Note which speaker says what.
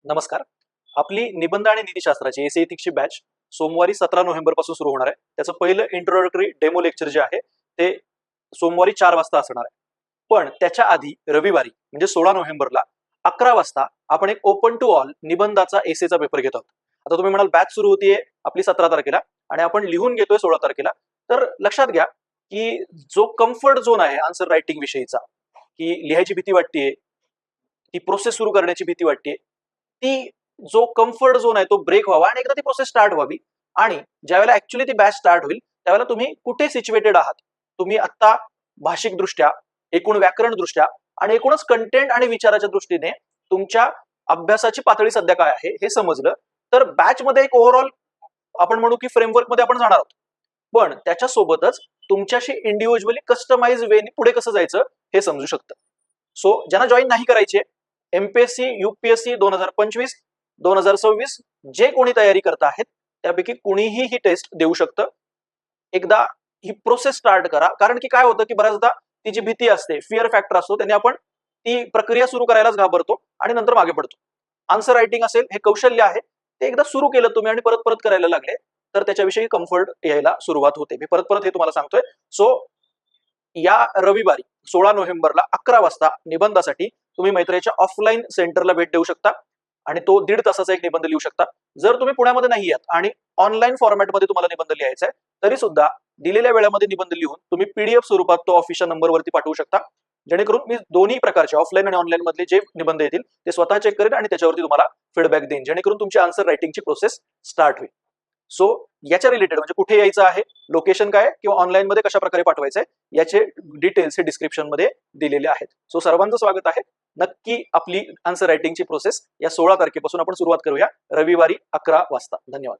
Speaker 1: नमस्कार. आपली निबंध आणि नीतिशास्त्राची एसी एथिक्सची बॅच सोमवारी 17 नोव्हेंबर पासून सुरू होणार आहे. त्याचं पहिलं इंट्रोडक्टरी डेमो लेक्चर जे आहे ते सोमवारी 4 वाजता असणार आहे. पण त्याच्या आधी रविवारी म्हणजे 16 नोव्हेंबरला 11 वाजता आपण एक ओपन टू ऑल निबंधाचा एसेचा पेपर घेत आहोत. आता तुम्ही म्हणाल बॅच सुरू होतीये आपली 17 तारखेला आणि आपण लिहून घेतोय 16 तारखेला. तर लक्षात घ्या की जो कम्फर्ट झोन आहे आन्सर रायटिंग विषयीचा, की लिहायची भीती वाटतेय, ती प्रोसेस सुरू करण्याची भीती वाटते, ती जो कम्फर्ट झोन आहे तो ब्रेक व्हावा आणि एकदा ती प्रोसेस स्टार्ट व्हावी. आणि ज्यावेळेला ऍक्च्युली ती बॅच स्टार्ट होईल त्यावेळेला तुम्ही कुठे सिच्युएटेड आहात, तुम्ही आता भाषिक दृष्ट्या, एकूण व्याकरण दृष्ट्या आणि एकूणच कंटेंट आणि विचाराच्या दृष्टीने तुमच्या अभ्यासाची पातळी सध्या काय आहे हे समजलं तर बॅच मध्ये एक ओव्हरऑल आपण म्हणू की फ्रेमवर्क मध्ये आपण जाणार आहोत. पण त्याच्यासोबतच तुमच्याशी इंडिव्हिज्युअली कस्टमाइज वेने पुढे कसं जायचं हे समजू शकतं. सो ज्यांना जॉईन नाही करायचे, एमपीएससी युपीएससी 2025 2026 जे कोणी तयारी करत आहेत त्यापैकी कुणीही ही टेस्ट देऊ शकतं. एकदा ही प्रोसेस स्टार्ट करा, कारण की काय होतं की बऱ्याचदा ती जी भीती असते, फिअर फॅक्टर असतो, त्याने आपण ती प्रक्रिया सुरू करायलाच घाबरतो आणि नंतर मागे पडतो. आन्सर रायटिंग असेल, हे कौशल्य आहे, ते एकदा सुरू केलं तुम्ही आणि परत परत करायला लागले तर त्याच्याविषयी कम्फर्ट यायला सुरुवात होते. मी परत परत हे तुम्हाला सांगतोय. सो या रविवारी 16 नोव्हेंबरला 11 वाजता निबंधासाठी तुम्ही मैत्रीच्या ऑफलाईन सेंटरला भेट देऊ शकता आणि तो 1.5 तासाचा एक निबंध लिहू शकता. जर तुम्ही पुण्यामध्ये नाही आहात आणि ऑनलाईन फॉर्मॅटमध्ये तुम्हाला निबंध लिहायचा आहे तरी सुद्धा दिलेल्या वेळेमध्ये निबंध लिहून तुम्ही पीडीएफ स्वरूपात तो ऑफिसच्या नंबरवरती पाठवू शकता, जेणेकरून मी दोन्ही प्रकारचे ऑफलाईन आणि ऑनलाईन मधले जे निबंध येतील ते स्वतः चेक करेन आणि त्याच्यावरती तुम्हाला फीडबॅक देईन, जेणेकरून तुमची आन्सर रायटिंगची प्रोसेस स्टार्ट होईल. सो याच्या रिलेटेड म्हणजे कुठे यायचं आहे, लोकेशन काय किंवा ऑनलाईन मध्ये कशा प्रकारे पाठवायचं आहे याचे डिटेल्स हे डिस्क्रिप्शन मध्ये दिलेले आहेत. सो सर्वांचं स्वागत आहे. नक्की आपली आन्सर रायटिंगची प्रोसेस या 16 तारखेपासून आपण सुरुवात करूया रविवारी 11 वाजता. धन्यवाद.